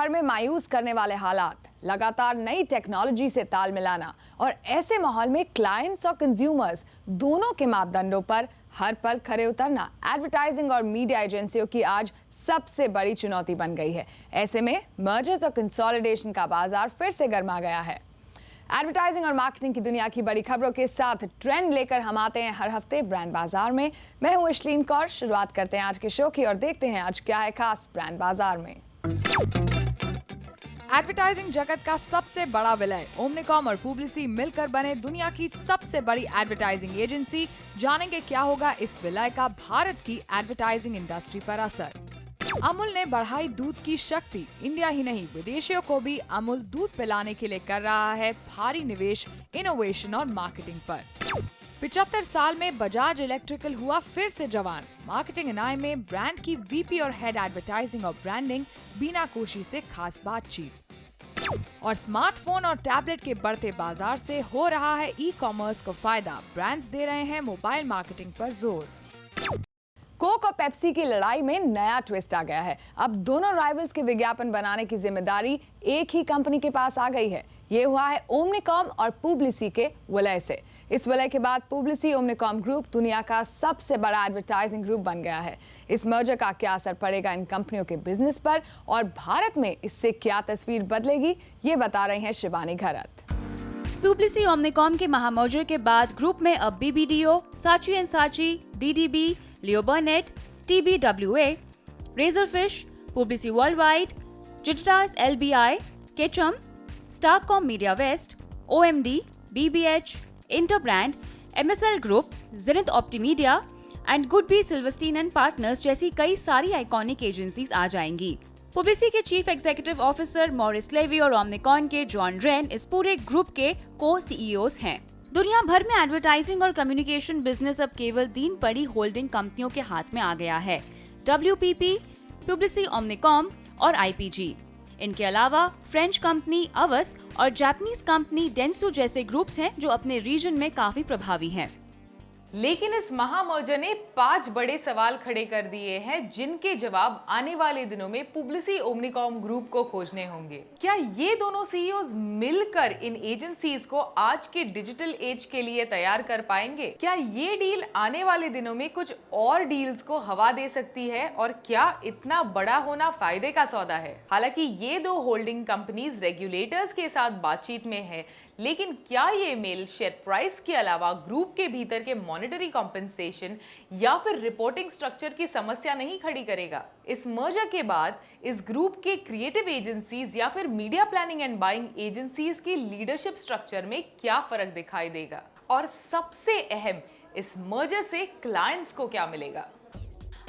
भर में मायूस करने वाले हालात, लगातार नई टेक्नोलॉजी से ताल मिलाना और ऐसे माहौल में क्लाइंट्स और कंज्यूमर्स दोनों के मापदंडों पर हर पल खरे उतरना एडवर्टाइजिंग और मीडिया एजेंसियों की आज सबसे बड़ी चुनौती बन गई है। ऐसे में मर्जर्स और कंसोलिडेशन का बाजार फिर से गर्मा गया है। एडवर्टाइजिंग और मार्केटिंग की दुनिया की बड़ी खबरों के साथ ट्रेंड लेकर हम आते हैं हर हफ्ते ब्रांड बाजार में। मैं हूं इशलीन कौर। शुरुआत करते हैं आज के शो की और देखते हैं आज क्या है खास ब्रांड बाजार में। एडवर्टाइजिंग जगत का सबसे बड़ा विलय ओमनिकॉम और पुब्लिसी मिलकर बने दुनिया की सबसे बड़ी एडवर्टाइजिंग एजेंसी। जानेंगे क्या होगा इस विलय का भारत की एडवर्टाइजिंग इंडस्ट्री पर असर। अमूल ने बढ़ाई दूध की शक्ति। इंडिया ही नहीं विदेशियों को भी अमूल दूध पिलाने के लिए कर रहा है भारी निवेश इनोवेशन और मार्केटिंग पर। 75 साल में बजाज इलेक्ट्रिकल हुआ फिर से जवान। मार्केटिंग एनआई में ब्रांड की वीपी और हेड एडवर्टाइजिंग और ब्रांडिंग बीना कोशी से खास बातचीत। और स्मार्टफोन और टैबलेट के बढ़ते बाजार से हो रहा है ई कॉमर्स को फायदा। ब्रांड्स दे रहे हैं मोबाइल मार्केटिंग पर जोर। कोक और पेप्सी की लड़ाई में नया ट्विस्ट आ गया है। अब दोनों राइवल्स के विज्ञापन बनाने की जिम्मेदारी एक ही कंपनी के पास आ गई है। ये हुआ है ओमनिकॉम और पुब्लिसी के विलय से। इस विलय के बाद पुब्लिसी ओमनिकॉम ग्रुप दुनिया का सबसे बड़ा एडवर्टाइजिंग ग्रुप बन गया है। इस मर्जर का क्या असर पड़ेगा इन कंपनियों के बिजनेस पर और भारत में इससे क्या तस्वीर बदलेगी, ये बता रही हैं शिवानी घरत। पुब्लिसी ओमनिकॉम के महामर्जर के बाद ग्रुप में अब बीबीडीओ, Saatchi and Saatchi, DDB, Leo Burnett, TBWA, Razorfish, Publicis Worldwide, Digitas LBI, Ketchum, Starcom MediaVest, OMD, BBH, Interbrand, MSL group, Zenith Optimedia and Goodby Silverstein and Partners जैसी कई सारी आइकॉनिक एजेंसीज आ जाएंगी। Publicis के chief executive officer Maurice Levy और Omnicom के John rain इस पूरे ग्रुप के co-CEOs हैं। दुनिया भर में एडवर्टाइजिंग और कम्युनिकेशन बिजनेस अब केवल 3 बड़ी होल्डिंग कंपनियों के हाथ में आ गया है, WPP, पुब्लिसी ओमनिकॉम और IPG। इनके अलावा फ्रेंच कंपनी अवस और जापानीज कंपनी डेंसो जैसे ग्रुप्स हैं जो अपने रीजन में काफी प्रभावी हैं। लेकिन इस महामर्जर ने 5 बड़े सवाल खड़े कर दिए हैं जिनके जवाब आने वाले दिनों में पुब्लिसी ओमनिकॉम ग्रुप को खोजने होंगे। क्या ये दोनों सीईओज मिलकर इन एजेंसीज को आज के डिजिटल एज के लिए तैयार कर पाएंगे? क्या ये डील आने वाले दिनों में कुछ और डील्स को हवा दे सकती है और क्या इतना बड़ा होना फायदे का सौदा है? हालांकि ये दो होल्डिंग कंपनीज रेगुलेटर्स के साथ बातचीत में है, लेकिन क्या ये मेल शेयर प्राइस के अलावा ग्रुप के भीतर के मॉनेटरी कॉम्पेंसेशन या फिर रिपोर्टिंग स्ट्रक्चर की समस्या नहीं खड़ी करेगा? इस मर्जर के बाद इस ग्रुप के क्रिएटिव एजेंसीज या फिर media planning and buying agencies की लीडरशिप स्ट्रक्चर में क्या फर्क दिखाई देगा? और सबसे अहम, इस मर्जर से क्लाइंट्स को क्या मिलेगा?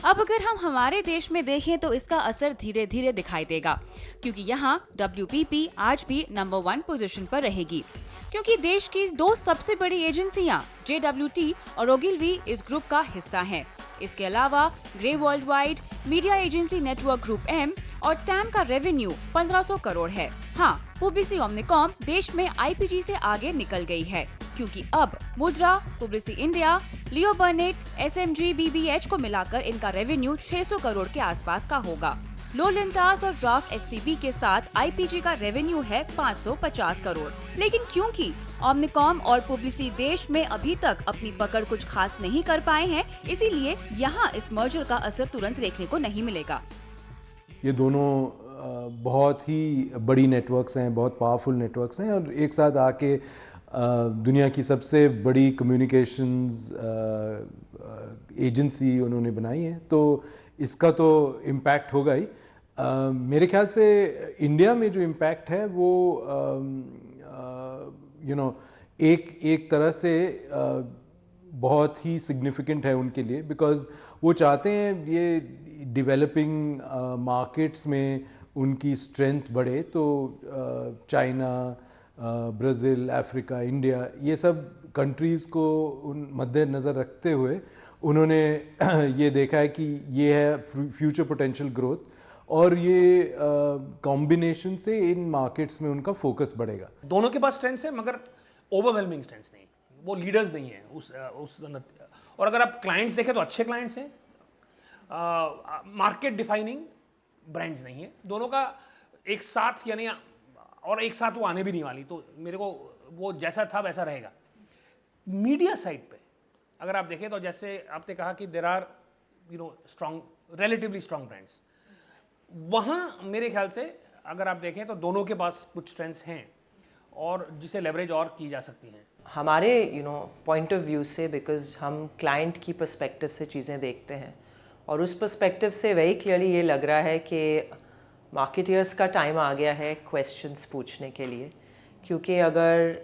अब अगर हम हमारे देश में देखें तो इसका असर धीरे धीरे दिखाई देगा, क्योंकि यहाँ WPP आज भी नंबर 1 पोजीशन पर रहेगी, क्योंकि देश की 2 सबसे बड़ी एजेंसियाँ JWT और ओगिलवी इस ग्रुप का हिस्सा हैं। इसके अलावा grey worldwide, media agency network group M और टैम का रेवेन्यू 1500 करोड़ है। हाँ, पुब्लिसी ओमनिकॉम देश में IPG से आगे निकल गई है, क्योंकि अब मुद्रा, पुब्लिसी इंडिया, लियो बर्नेट, SMG, BBH को मिलाकर इनका रेवेन्यू 600 करोड़ के आसपास का होगा। लो लिंटास और ड्राफ्ट FCB के साथ IPG का रेवेन्यू है 550 करोड़। लेकिन क्योंकि ओमनिकॉम और पुब्लिसी देश में अभी तक अपनी पकड़ कुछ खास नहीं कर पाए हैं, इसीलिए यहाँ इस मर्जर का असर तुरंत देखने को नहीं मिलेगा। ये दोनों बहुत ही बड़ी नेटवर्क्स हैं, बहुत पावरफुल नेटवर्क्स हैं और एक साथ आके दुनिया की सबसे बड़ी कम्युनिकेशंस एजेंसी उन्होंने बनाई है, तो इसका तो इम्पैक्ट होगा ही। मेरे ख्याल से इंडिया में जो इम्पैक्ट है वो एक तरह से बहुत ही सिग्निफिकेंट है उनके लिए, बिकॉज़ वो चाहते हैं ये डेवलपिंग मार्केट्स में उनकी स्ट्रेंथ बढ़े। तो चाइना, ब्राज़ील, अफ्रीका, इंडिया, ये सब कंट्रीज़ को उन मद्देनज़र रखते हुए उन्होंने ये देखा है कि ये है फ्यूचर पोटेंशियल ग्रोथ और ये कॉम्बिनेशन से इन मार्केट्स में उनका फोकस बढ़ेगा। दोनों के पास स्ट्रेंथ्स है मगर ओवरवेलमिंग स्ट्रेंथ्स नहीं, वो लीडर्स नहीं है उस और अगर आप क्लाइंट्स देखें तो अच्छे क्लाइंट्स हैं, मार्केट डिफाइनिंग ब्रांड्स नहीं है। दोनों का एक साथ यानी और एक साथ वो आने भी नहीं वाली, तो मेरे को वो जैसा था वैसा रहेगा। मीडिया साइड पे अगर आप देखें तो जैसे आपने कहा कि there are strong, relatively strong brands, वहाँ मेरे ख्याल से अगर आप देखें तो दोनों के पास कुछ स्ट्रेंथ्स हैं और जिसे लेवरेज और की जा सकती हैं। हमारे पॉइंट ऑफ व्यू से, बिकॉज हम क्लाइंट की पर्सपेक्टिव से चीज़ें देखते हैं और उस पर्सपेक्टिव से वेरी क्लियरली ये लग रहा है कि मार्केटियर्स का टाइम आ गया है क्वेश्चंस पूछने के लिए, क्योंकि अगर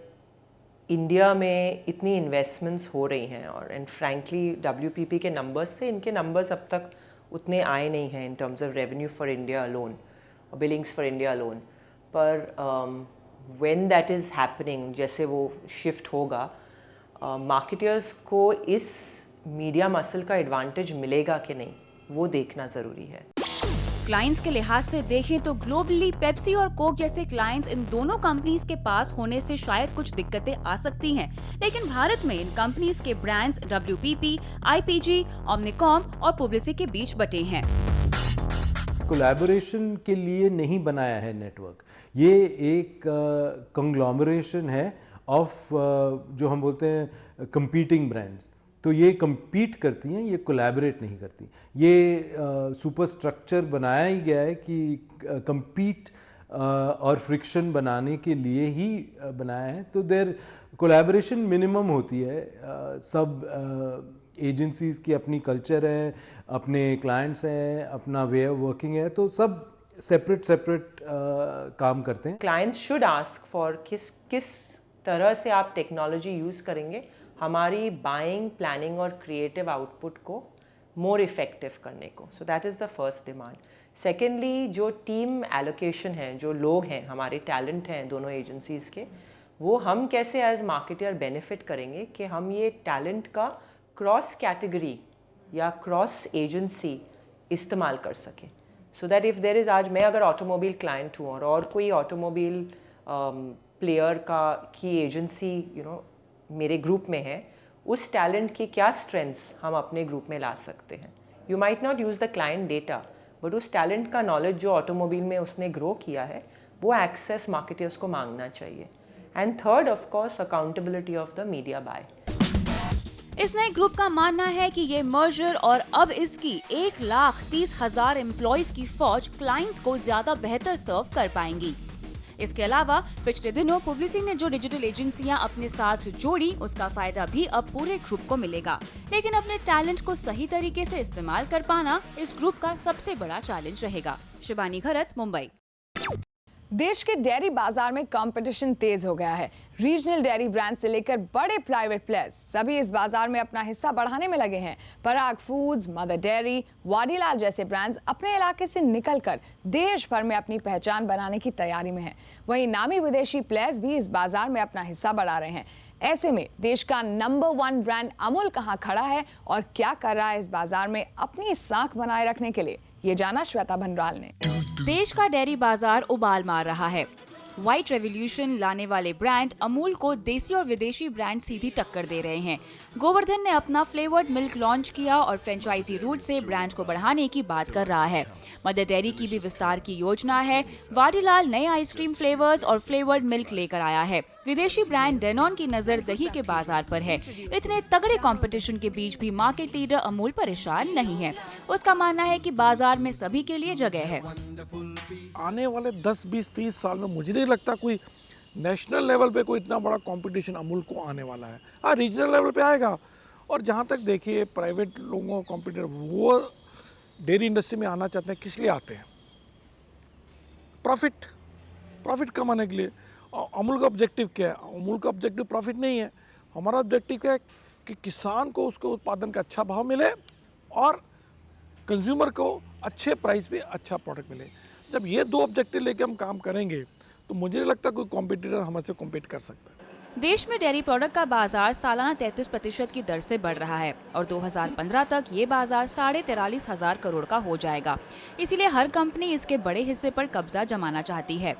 इंडिया में इतनी इन्वेस्टमेंट्स हो रही हैं और एंड फ्रैंकली WPP के नंबर्स से इनके नंबर्स अब तक उतने आए नहीं हैं in terms of revenue for India alone और बिलिंग्स फॉर इंडिया अलोन, पर व्हेन दैट इज़ हैपनिंग, जैसे वो शिफ्ट होगा, मार्केटर्स को इस मीडिया मसल का एडवांटेज मिलेगा कि नहीं, वो देखना ज़रूरी है। क्लाइंट्स के लिहाज से देखें तो ग्लोबली पेप्सी और कोक जैसे क्लाइंट्स इन दोनों कंपनीज के पास होने से शायद कुछ दिक्कतें आ सकती हैं, लेकिन भारत में इन कंपनीज के ब्रांड्स WPP, IPG, ओमनिकॉम और पुब्लिसी के बीच बटे हैं। कोलैबोरेशन के लिए नहीं बनाया है नेटवर्क, ये एक कंग्लोमरेशन है ऑफ जो हम बोलते हैं कंपीटिंग ब्रांड्स। तो ये compete करती हैं, ये कोलैबोरेट नहीं करती। ये सुपर स्ट्रक्चर बनाया ही गया है कि compete और फ्रिक्शन बनाने के लिए ही बनाया है। तो देयर कोलैबोरेशन मिनिमम होती है। सब एजेंसीज़ की अपनी कल्चर है, अपने क्लाइंट्स हैं, अपना वे ऑफ वर्किंग है, तो सब सेपरेट काम करते हैं। क्लाइंट्स शुड आस्क फॉर किस तरह से आप टेक्नोलॉजी यूज़ करेंगे हमारी बाइंग, प्लानिंग और क्रिएटिव आउटपुट को मोर इफेक्टिव करने को। So that is the first demand. Secondly, जो टीम एलोकेशन है, जो लोग हैं, हमारे टैलेंट हैं दोनों एजेंसीज़ के, वो हम कैसे एज मार्केटर बेनिफिट करेंगे कि हम ये टैलेंट का क्रॉस कैटेगरी या क्रॉस एजेंसी इस्तेमाल कर सकें। So that if there is, आज मैं अगर ऑटोमोबाइल क्लाइंट हूँ और कोई ऑटोमोबाइल प्लेयर की एजेंसी मेरे ग्रुप में है, उस टैलेंट की क्या स्ट्रेंथ्स हम अपने ग्रुप में ला सकते हैं। You might not use the client data, but उस टैलेंट का नॉलेज जो ऑटोमोबाइल में उसने ग्रो किया है, वो एक्सेस मार्केटर्स को मांगना चाहिए। And third, of course, accountability of the media bye. इस नए ग्रुप का मानना है कि ये मर्जर और अब इसकी 1,30,000 एम्प्लॉइज की फौज क्लाइंट्स को ज्यादा बेहतर सर्व कर पाएंगी। इसके अलावा पिछले दिनों पुब्लिसी ने जो डिजिटल एजेंसियां अपने साथ जोड़ी, उसका फायदा भी अब पूरे ग्रुप को मिलेगा। लेकिन अपने टैलेंट को सही तरीके से इस्तेमाल कर पाना इस ग्रुप का सबसे बड़ा चैलेंज रहेगा। शिवानी खरत, मुंबई। देश के डेयरी बाजार में कंपटीशन तेज हो गया है। रीजनल डेयरी ब्रांड से लेकर बड़े प्राइवेट प्लेयर्स सभी इस बाजार में अपना हिस्सा बढ़ाने में लगे हैं। पराग फूड्स, मदर डेयरी, वाडीलाल जैसे ब्रांड्स अपने इलाके से निकलकर देश भर में अपनी पहचान बनाने की तैयारी में हैं। वहीं नामी विदेशी प्लेयर्स भी इस बाजार में अपना हिस्सा बढ़ा रहे हैं। ऐसे में देश का नंबर 1 ब्रांड अमूल कहां खड़ा है और क्या कर रहा है इस बाजार में अपनी साख बनाए रखने के लिए, ये जाना श्वेता भंडराल ने। देश का डेयरी बाजार उबाल मार रहा है। व्हाइट रेवोल्यूशन लाने वाले ब्रांड अमूल को देसी और विदेशी ब्रांड सीधी टक्कर दे रहे हैं। गोवर्धन ने अपना फ्लेवर्ड मिल्क लॉन्च किया और फ्रेंचाइजी रूट से ब्रांड को बढ़ाने की बात कर रहा है। मदर डेयरी की भी विस्तार की योजना है। वाडीलाल नए आइसक्रीम फ्लेवर्स और फ्लेवर्ड मिल्क लेकर आया है। विदेशी ब्रांड डेनॉन की नजर दही के बाजार पर है। इतने तगड़े कंपटीशन के बीच भी मार्केट लीडर अमूल परेशान नहीं है। उसका मानना है कि बाजार में सभी के लिए जगह है। आने वाले 10, 20, 30 साल में मुझे नहीं लगता कोई नेशनल लेवल पे कोई इतना बड़ा कंपटीशन अमूल को आने वाला है। हाँ, रीजनल लेवल पे आएगा। और जहाँ तक देखिए प्राइवेट लोगों का कॉम्पिटिटर, वो डेयरी इंडस्ट्री में आना चाहते हैं, किस लिए आते हैं? प्रॉफिट कमाने के लिए। अमूल का ऑब्जेक्टिव क्या है? अमूल का ऑब्जेक्टिव प्रॉफिट नहीं है। हमारा ऑब्जेक्टिव क्या है कि किसान को उसके उत्पादन का अच्छा भाव मिले और कंज्यूमर को अच्छे प्राइस पे अच्छा प्रोडक्ट मिले। जब ये 2 ऑब्जेक्टिव लेके हम काम करेंगे तो मुझे नहीं लगता कोई कॉम्पिटिटर हमसे कॉम्पीट कर सकता है। देश में डेयरी प्रोडक्ट का बाजार सालाना 33% की दर से बढ़ रहा है और 2015 तक ये बाजार 43,500 करोड़ का हो जाएगा। इसीलिए हर कंपनी इसके बड़े हिस्से पर कब्जा जमाना चाहती है।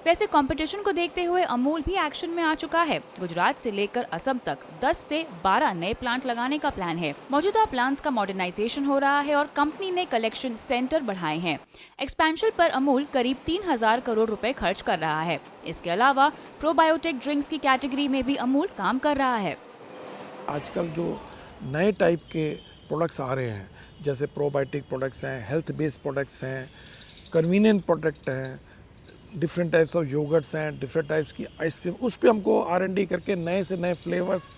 वैसे कंपटीशन को देखते हुए अमूल भी एक्शन में आ चुका है। गुजरात से लेकर असम तक 10 से 12 नए प्लांट लगाने का प्लान है। मौजूदा प्लांट्स का मॉडर्नाइजेशन हो रहा है और कंपनी ने कलेक्शन सेंटर बढ़ाए हैं। एक्सपेंशन पर अमूल करीब 3,000 करोड़ रुपए खर्च कर रहा है। इसके अलावा प्रोबायोटिक ड्रिंक्स की कैटेगरी में भी अमूल काम कर रहा है। आजकल जो नए टाइप के प्रोडक्ट्स आ रहे हैं, जैसे प्रोबायोटिक प्रोडक्ट्स हैं, हेल्थ बेस्ड प्रोडक्ट्स हैं, कन्वीनियंट प्रोडक्ट हैं, डिफरेंट टाइप्स ऑफ योगर्ट्स हैं, डिफरेंट टाइप्स की आइसक्रीम, उस पर हमको R&D करके नए से नए फ्लेवर्स,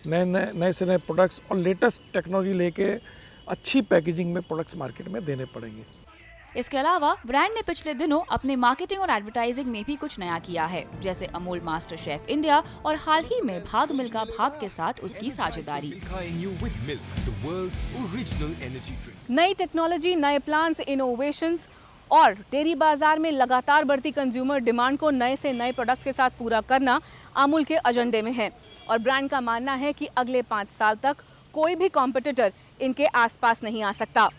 नए से नए प्रोडक्ट्स और लेटेस्ट टेक्नोलॉजी लेके अच्छी पैकेजिंग में प्रोडक्ट्स मार्केट में देने पड़ेंगे। इसके अलावा ब्रांड ने पिछले दिनों अपने मार्केटिंग और एडवर्टाइजिंग में भी कुछ नया किया है, जैसे अमूल मास्टर शेफ इंडिया और हाल ही में भाग मिल्खा भाग के साथ उसकी साझेदारी। नई टेक्नोलॉजी, नए प्लान्स, इनोवेशंस और डेयरी बाजार में लगातार बढ़ती कंज्यूमर डिमांड को नए से नए प्रोडक्ट्स के साथ पूरा करना अमूल के एजेंडे में है और ब्रांड का मानना है कि अगले 5 साल तक कोई भी कॉम्पिटिटर इनके आसपास नहीं आ सकता।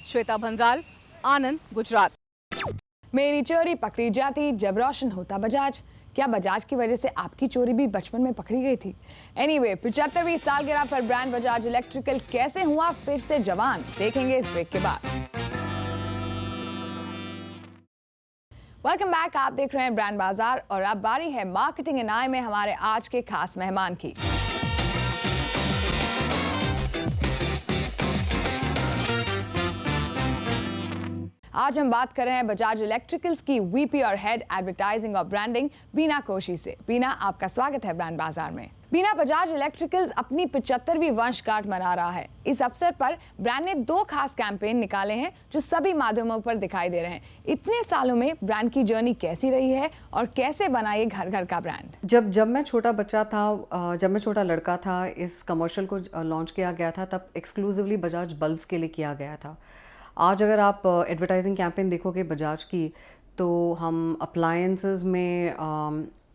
श्वेता भंडाल, आनंद, गुजरात। मेरी चोरी पकड़ी जाती जब रोशन होता बजाज। क्या बजाज की वजह से आपकी चोरी भी बचपन में पकड़ी गई थी? एनीवे, 75वीं सालगिरह पर ब्रांड बजाज इलेक्ट्रिकल कैसे हुआ फिर से जवान, देखेंगे इस ब्रेक के बाद। वेलकम बैक, आप देख रहे हैं ब्रांड बाजार और अब बारी है मार्केटिंग एंड आई में हमारे आज के खास मेहमान की। आज हम बात कर रहे हैं बजाज इलेक्ट्रिकल्स की वीपी और हेड एडवर्टाइजिंग और ब्रांडिंग बीना कोशी से। बीना, आपका स्वागत है ब्रांड बाजार में। बीना, बजाज इलेक्ट्रिकल्स अपनी 75वीं वर्षगांठ मना रहा है। इस अवसर पर ब्रांड ने 2 खास कैंपेन निकाले हैं जो सभी माध्यमों पर दिखाई दे रहे हैं। इतने सालों में ब्रांड की जर्नी कैसी रही है और कैसे बना ये घर घर का ब्रांड? जब मैं छोटा बच्चा था, जब मैं छोटा लड़का था, इस कमर्शियल को लॉन्च किया गया था, तब एक्सक्लूसिवली बजाज बल्ब्स के लिए किया गया था। आज अगर आप एडवर्टाइजिंग कैंपेन देखोगे बजाज की, तो हम अप्लायंसेस में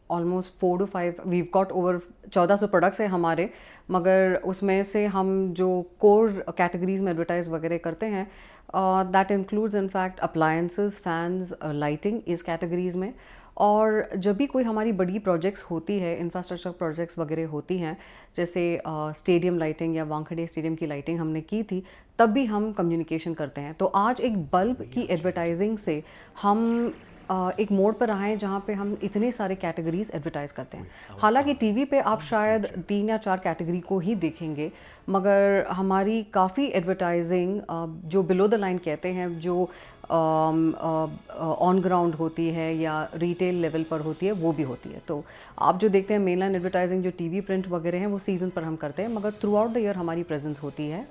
almost 4 to 5 we've got over 1400 products हैं हमारे, मगर उसमें से हम जो कोर कैटेगरीज में एडवर्टाइज वगैरह करते हैं, that includes in fact appliances, fans, lighting इस कैटेगरीज में। और जब भी कोई हमारी बड़ी प्रोजेक्ट्स होती है, इंफ्रास्ट्रक्चर प्रोजेक्ट्स वगैरह होती हैं, जैसे स्टेडियम लाइटिंग या वानखेड़े स्टेडियम की लाइटिंग हमने की थी, तब भी हम कम्युनिकेशन करते हैं। तो आज एक बल्ब की एडवर्टाइजिंग से हम एक मोड़ पर आए जहाँ पे हम इतने सारे कैटेगरीज एडवर्टाइज करते हैं। हालांकि टीवी पे आप शायद 3 या 4 कैटेगरी को ही देखेंगे, मगर हमारी काफ़ी एडवर्टाइजिंग जो बिलो द लाइन कहते हैं, जो ऑन ग्राउंड होती है या रिटेल लेवल पर होती है, वो भी होती है। तो आप जो देखते हैं मेन लाइन एडवर्टाइजिंग, जो टीवी प्रिंट वगैरह हैं, वो सीज़न पर हम करते हैं, मगर थ्रू आउट द ईयर हमारी प्रेजेंस होती है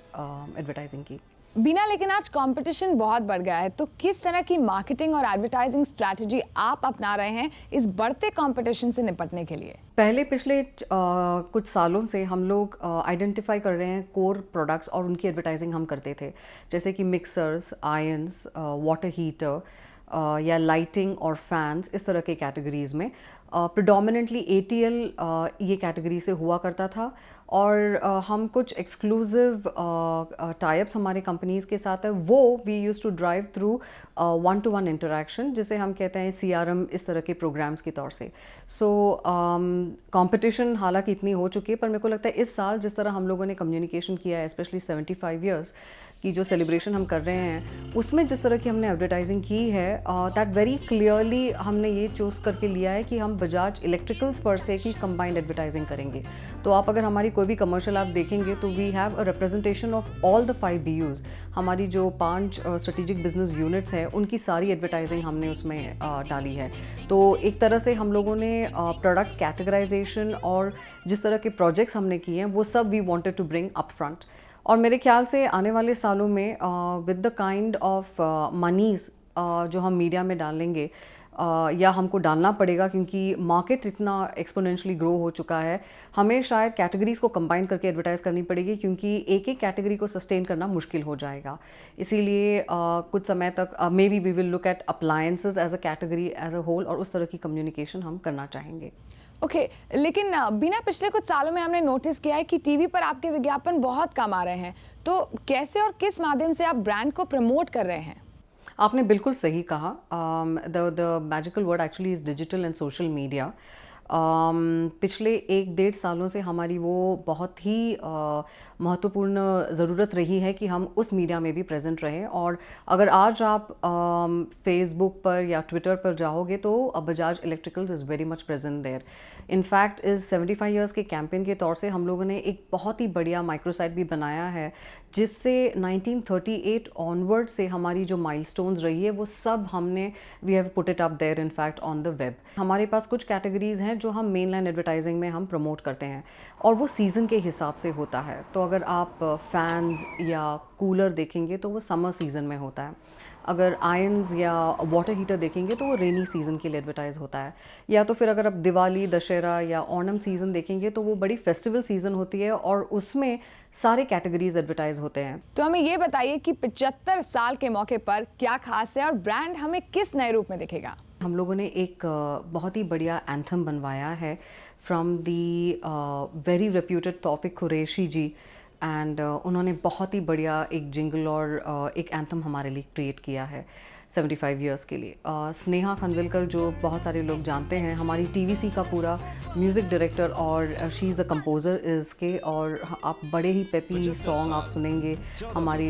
एडवर्टाइजिंग की। बीना, लेकिन आज कंपटीशन बहुत बढ़ गया है, तो किस तरह की मार्केटिंग और एडवर्टाइजिंग स्ट्रैटेजी आप अपना रहे हैं इस बढ़ते कंपटीशन से निपटने के लिए? पहले पिछले कुछ सालों से हम लोग आइडेंटिफाई कर रहे हैं कोर प्रोडक्ट्स और उनकी एडवर्टाइजिंग हम करते थे, जैसे कि मिक्सर्स, आयंस, वाटर हीटर या लाइटिंग और फैंस, इस तरह के कैटेगरीज में। प्रिडोमिनेंटली ATL ये कैटेगरी से हुआ करता था और हम कुछ एक्सक्लूसिव टाइप्स हमारे कंपनीज़ के साथ है, वो we use to drive through 1-to-1 interaction, जिसे हम कहते हैं CRM, इस तरह के प्रोग्राम्स के तौर से। सो कंपटीशन हालांकि इतनी हो चुकी है, पर मेरे को लगता है इस साल जिस तरह हम लोगों ने कम्युनिकेशन किया है, स्पेशली 75 ईयर्स की जो सेलिब्रेशन हम कर रहे हैं, उसमें जिस तरह की हमने एडवर्टाइजिंग की है, दैट वेरी क्लियरली हमने ये चूज़ करके लिया है कि हम बजाज इलेक्ट्रिकल्स पर से की कंबाइंड एडवर्टाइजिंग करेंगे। तो आप अगर हमारी कोई भी कमर्शियल आप देखेंगे तो we have a representation of all the 5 BUs। हमारी जो 5 स्ट्रेटेजिक बिजनेस यूनिट्स हैं, उनकी सारी एडवर्टाइजिंग हमने उसमें डाली है। तो एक तरह से हम लोगों ने प्रोडक्ट कैटेगराइजेशन और जिस तरह के प्रोजेक्ट्स हमने किए हैं, वो सब we wanted to bring up front. और मेरे ख्याल से आने वाले सालों में with the kind of monies जो हम मीडिया में डालेंगे, या हमको डालना पड़ेगा, क्योंकि मार्केट इतना एक्सपोनेंशियली ग्रो हो चुका है, हमें शायद कैटेगरीज़ को कंबाइन करके एडवर्टाइज़ करनी पड़ेगी, क्योंकि एक एक कैटेगरी को सस्टेन करना मुश्किल हो जाएगा। इसीलिए कुछ समय तक maybe we will look at appliances as a category as a whole, और उस तरह की कम्युनिकेशन हम करना चाहेंगे। ओके, लेकिन बिना पिछले कुछ सालों में हमने नोटिस किया है कि टीवी पर आपके विज्ञापन बहुत कम आ रहे हैं, तो कैसे और किस माध्यम से आप ब्रांड को प्रमोट कर रहे हैं? आपने बिल्कुल सही कहा। The magical word actually is digital and social media. पिछले 1-1.5 सालों से हमारी वो बहुत ही महत्वपूर्ण ज़रूरत रही है कि हम उस मीडिया में भी प्रेजेंट रहें। और अगर आज आप फेसबुक पर या ट्विटर पर जाओगे तो Bajaj electricals is very much present there. In fact इस 75 ईयर्स के कैंपेन के तौर से हम लोगों ने एक बहुत ही बढ़िया माइक्रोसाइट भी बनाया है, जिससे 1938 ऑनवर्ड से हमारी जो माइलस्टोन्स रही है वो सब हमने we have put it up there in fact on the web. हमारे पास कुछ कैटेगरीज हैं जो हम मेन लाइन एडवर्टाइजिंग में हम प्रमोट करते हैं और वो सीज़न के हिसाब से होता है। तो अगर आप फैंस या कूलर देखेंगे तो वो समर सीज़न में होता है। अगर आयंस या वाटर हीटर देखेंगे तो वो रेनी सीज़न के लिए एडवर्टाइज होता है। या तो फिर अगर आप दिवाली, दशहरा या ओणम सीज़न देखेंगे तो वो बड़ी फेस्टिवल सीज़न होती है और उसमें सारे कैटेगरीज एडवर्टाइज होते हैं। तो हमें ये बताइए कि 75 साल के मौके पर क्या खास है और ब्रांड हमें किस नए रूप में दिखेगा? हम लोगों ने एक बहुत ही बढ़िया एंथम बनवाया है from the very reputed Taufiq Qureshi ji, and उन्होंने बहुत ही बढ़िया एक जिंगल और एक एंथम हमारे लिए क्रिएट किया है 75 इयर्स के लिए। स्नेहा खनविलकर जो बहुत सारे लोग जानते हैं, हमारी टीवीसी का पूरा म्यूज़िक डायरेक्टर और शी इज़ द कंपोज़र इसके, और आप बड़े ही पेपी सॉन्ग आप सुनेंगे हमारी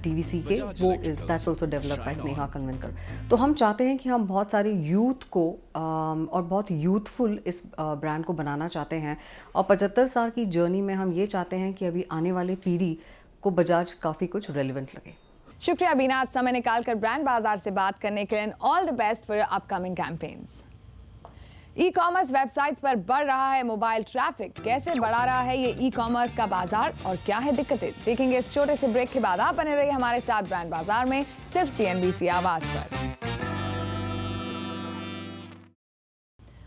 टीवीसी के, वो is that's also developed by Sneha Khanwilkar. तो हम चाहते हैं कि हम बहुत सारे यूथ को और बहुत यूथफुल इस ब्रांड को बनाना चाहते हैं, और 75 साल की जर्नी में हम ये चाहते हैं कि अभी आने वाले पीढ़ी को बजाज काफ़ी कुछ रेलिवेंट लगे। शुक्रिया बीना, आज समय निकालकर ब्रांड बाजार से बात करने के लिए। All the best for your upcoming campaigns. E commerce websites पर बढ़ रहा है मोबाइल ट्रैफिक, कैसे बढ़ा रहा है ये ई कॉमर्स का बाजार और क्या है दिक्कतें, देखेंगे इस छोटे से ब्रेक के बाद। आप बने रहिए हमारे साथ ब्रांड बाजार में, सिर्फ CNBC आवाज पर।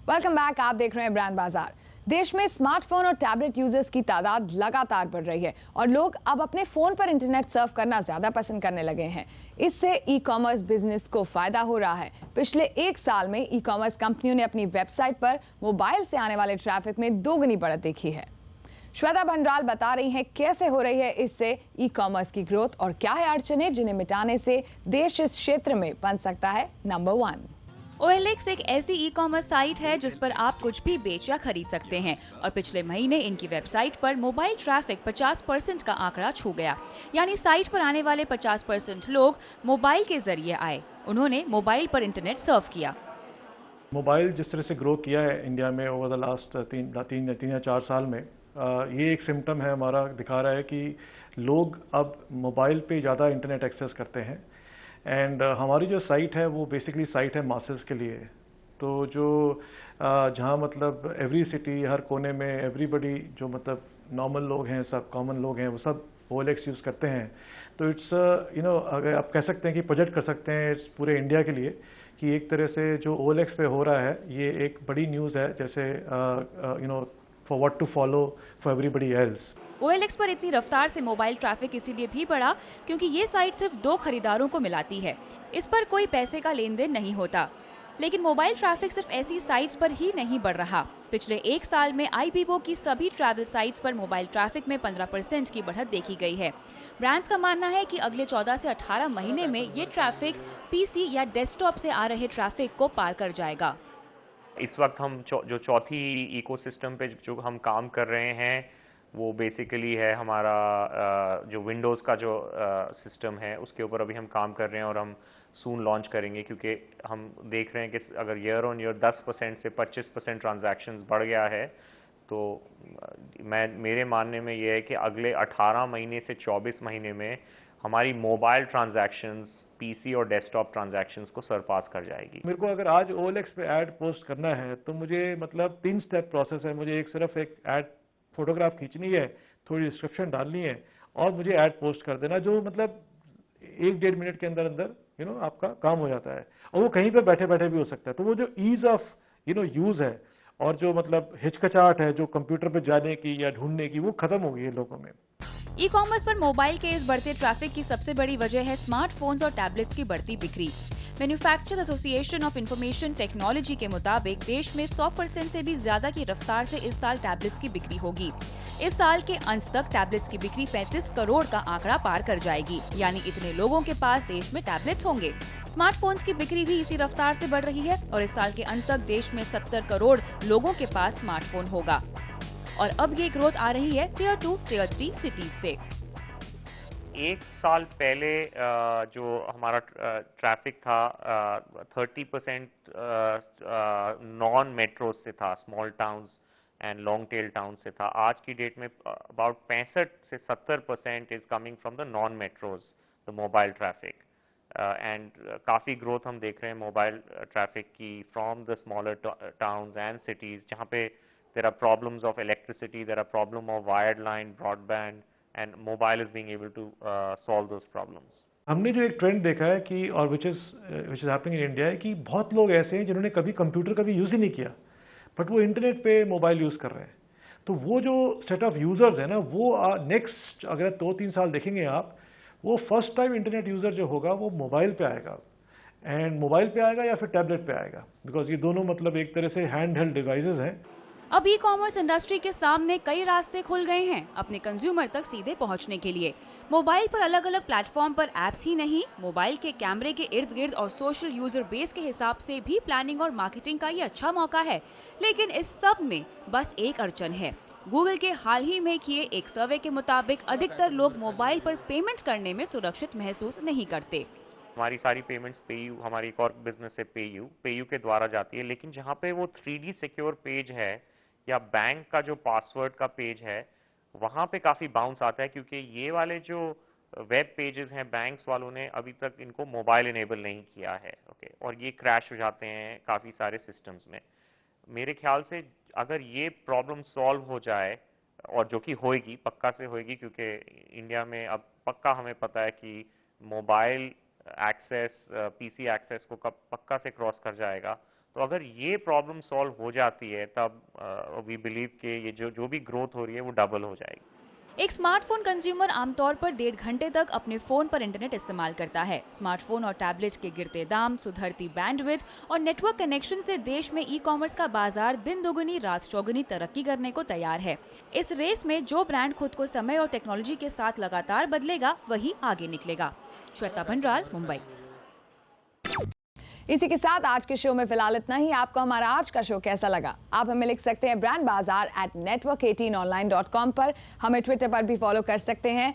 वेलकम बैक, आप देख रहे हैं ब्रांड बाजार। देश में स्मार्टफोन और टैबलेट यूजर्स की तादाद लगातार बढ़ रही है और लोग अब अपने फोन पर इंटरनेट सर्फ करना ज्यादा पसंद करने लगे हैं। इससे ई कॉमर्स बिजनेस को फायदा हो रहा है। पिछले 1 साल में ई कॉमर्स कंपनियों ने अपनी वेबसाइट पर मोबाइल से आने वाले ट्रैफिक में 2 गुनी बढ़त देखी है। श्वेता भंडराल बता रही हैं कैसे हो रही है इससे ई कॉमर्स की ग्रोथ और क्या है अड़चनें जिन्हें मिटाने से देश इस क्षेत्र में बन सकता है नंबर 1। OLX एक ऐसी ई कॉमर्स साइट है जिस पर आप कुछ भी बेच या खरीद सकते हैं, और पिछले महीने इनकी वेबसाइट पर मोबाइल ट्रैफिक 50% का आंकड़ा छू गया। यानी साइट पर आने वाले 50% लोग मोबाइल के जरिए आए। उन्होंने मोबाइल पर इंटरनेट सर्फ किया। मोबाइल जिस तरह से ग्रो किया है इंडिया में ओवर द लास्ट 3 या 4 साल में, ये एक सिम्टम है हमारा, दिखा रहा है कि लोग अब मोबाइल पे ज़्यादा इंटरनेट एक्सेस करते हैं। एंड हमारी जो साइट है वो बेसिकली साइट है मासेस के लिए। तो जो जहाँ मतलब एवरी सिटी, हर कोने में एवरीबडी, जो मतलब नॉर्मल लोग हैं, सब कॉमन लोग हैं, वो सब OLX यूज़ करते हैं। तो इट्स अगर आप कह सकते हैं कि प्रोजेक्ट कर सकते हैं इस पूरे इंडिया के लिए कि एक तरह से जो OLX पे हो रहा है ये एक बड़ी न्यूज़ है, जैसे for what to follow for everybody else। OLX पर इतनी रफ्तार से मोबाइल ट्रैफिक इसीलिए भी बढ़ा क्योंकि ये साइट सिर्फ 2 खरीदारों को मिलाती है। इस पर कोई पैसे का लेन देन नहीं होता। लेकिन मोबाइल ट्रैफिक सिर्फ ऐसी साइट्स पर ही नहीं बढ़ रहा। पिछले 1 साल में IBIBO की सभी ट्रैवल साइट्स पर मोबाइल ट्रैफिक में 15% की बढ़त देखी गई है। ब्रांड्स का मानना है कि अगले 14 से 18 महीने में ये ट्रैफिक PC या डेस्कटॉप से आ रहे ट्रैफिक को पार कर जाएगा। इस वक्त हम जो चौथी इकोसिस्टम पे जो हम काम कर रहे हैं वो बेसिकली है हमारा जो विंडोज़ का जो सिस्टम है उसके ऊपर अभी हम काम कर रहे हैं और हम सून लॉन्च करेंगे, क्योंकि हम देख रहे हैं कि अगर ईयर ऑन ईयर 10% से 25% ट्रांजैक्शंस बढ़ गया है तो मेरे मानने में ये है कि अगले 18 महीने से 24 महीने में हमारी मोबाइल ट्रांजैक्शंस PC और डेस्कटॉप ट्रांजैक्शंस को सरपास कर जाएगी। मेरे को अगर आज OLX पे ऐड पोस्ट करना है तो मुझे मतलब 3 स्टेप प्रोसेस है। मुझे सिर्फ एक ऐड फोटोग्राफ खींचनी है, थोड़ी डिस्क्रिप्शन डालनी है और मुझे ऐड पोस्ट कर देना, जो मतलब 1-1.5 मिनट के अंदर अंदर आपका काम हो जाता है। और वो कहीं पे बैठे बैठे भी हो सकता है। तो वो जो ईज ऑफ यूज है और जो मतलब हिचकिचाहट है जो कंप्यूटर पे जाने की या ढूंढने की, वो खत्म हो गई है लोगों में। ई कॉमर्स पर मोबाइल के इस बढ़ते ट्रैफिक की सबसे बड़ी वजह है स्मार्टफोन्स और टैबलेट्स की बढ़ती बिक्री। Manufacturers association of information technology के मुताबिक देश में 100% से भी ज्यादा की रफ्तार से इस साल टैबलेट्स की बिक्री होगी। इस साल के अंत तक टैबलेट्स की बिक्री 35 करोड़ का आंकड़ा पार कर जाएगी, यानी इतने लोगों के पास देश में टैबलेट्स होंगे। स्मार्टफोन्स की बिक्री भी इसी रफ्तार से बढ़ रही है और इस साल के अंत तक देश में 70 करोड़ लोगों के पास स्मार्टफोन होगा। और अब ये ग्रोथ आ रही है टियर 2, टियर 3 सिटीज से। एक साल पहले जो हमारा ट्रैफिक था 30% नॉन मेट्रो से था, small towns and long tail town से था। आज की डेट में अबाउट 65 से 70% is coming from the non metros, the mobile traffic. And काफ़ी ग्रोथ हम देख रहे हैं मोबाइल ट्रैफिक की from the smaller towns and cities, जहाँ पे there are problems of electricity, there are problem of wired line, broadband, and mobile is being able to solve those problems. हमने जो एक ट्रेंड देखा है कि और which is happening in India है कि बहुत लोग ऐसे हैं जिन्होंने कभी कंप्यूटर कभी यूज़ ही नहीं किया, बट वो इंटरनेट पे मोबाइल यूज़ कर रहे हैं। तो वो जो सेट ऑफ यूज़र्स है ना, वो नेक्स्ट अगर 2-3 साल देखेंगे आप, वो फर्स्ट टाइम इंटरनेट यूज़र जो होगा वो मोबाइल पे आएगा, एंड मोबाइल पे आएगा या फिर टैबलेट पे आएगा, बिकॉज ये दोनों मतलब एक तरह से हैंड हेल्ड डिवाइसेज हैं। अब ई कॉमर्स इंडस्ट्री के सामने कई रास्ते खुल गए हैं अपने कंज्यूमर तक सीधे पहुंचने के लिए। मोबाइल पर अलग अलग प्लेटफॉर्म पर ऐप्स ही नहीं, मोबाइल के कैमरे के इर्द गिर्द और सोशल यूजर बेस के हिसाब से भी प्लानिंग और मार्केटिंग का ये अच्छा मौका है। लेकिन इस सब में बस एक अड़चन है। गूगल के हाल ही में किए एक सर्वे के मुताबिक अधिकतर लोग मोबाइल पर पेमेंट करने में सुरक्षित महसूस नहीं करते। हमारी सारी पेमेंट्स पेयू, हमारी एक और बिजनेस है पेयू के द्वारा जाती है, लेकिन जहाँ पे वो 3D सिक्योर पेज है या बैंक का जो पासवर्ड का पेज है, वहाँ पे काफ़ी बाउंस आता है, क्योंकि ये वाले जो वेब पेजेस हैं बैंक्स वालों ने अभी तक इनको मोबाइल इनेबल नहीं किया है। ओके, और ये क्रैश हो जाते हैं काफ़ी सारे सिस्टम्स में। मेरे ख्याल से अगर ये प्रॉब्लम सॉल्व हो जाए, और जो कि होएगी, पक्का से होएगी, क्योंकि इंडिया में अब पक्का हमें पता है कि मोबाइल एक्सेस पीसी एक्सेस को कब पक्का से क्रॉस कर जाएगा। तो अगर ये प्रॉब्लम सॉल्व हो जाती है तब वी बिलीव कि ये जो भी ग्रोथ हो रही है वो डबल हो जाएगी। एक स्मार्टफोन कंज्यूमर आमतौर पर 1.5 घंटे तक अपने फोन पर इंटरनेट इस्तेमाल करता है। स्मार्टफोन और टैबलेट के गिरते दाम, सुधरती बैंडविड्थ और नेटवर्क कनेक्शन से देश में ई कॉमर्स का बाजार दिन दोगुनी रात चौगुनी तरक्की करने को तैयार है। इस रेस में जो ब्रांड खुद को समय और टेक्नोलॉजी के साथ लगातार बदलेगा वही आगे निकलेगा। श्वेता भंडराल, मुंबई। इसी के साथ आज के शो में फिलहाल इतना ही। आपको हमारा आज का शो कैसा लगा? आप हमें लिख सकते हैं ब्रांड बाजार @network18online.com पर। हमें ट्विटर पर भी फॉलो कर सकते हैं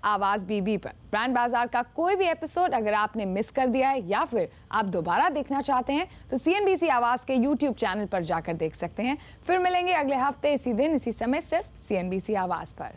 @आवाज़_BB पर। ब्रांड बाजार का कोई भी एपिसोड अगर आपने मिस कर दिया है या फिर आप दोबारा देखना चाहते हैं तो CNBC आवाज़ के YouTube चैनल पर जाकर देख सकते हैं। फिर मिलेंगे अगले हफ्ते इसी दिन इसी समय सिर्फ CNBC आवाज़ पर।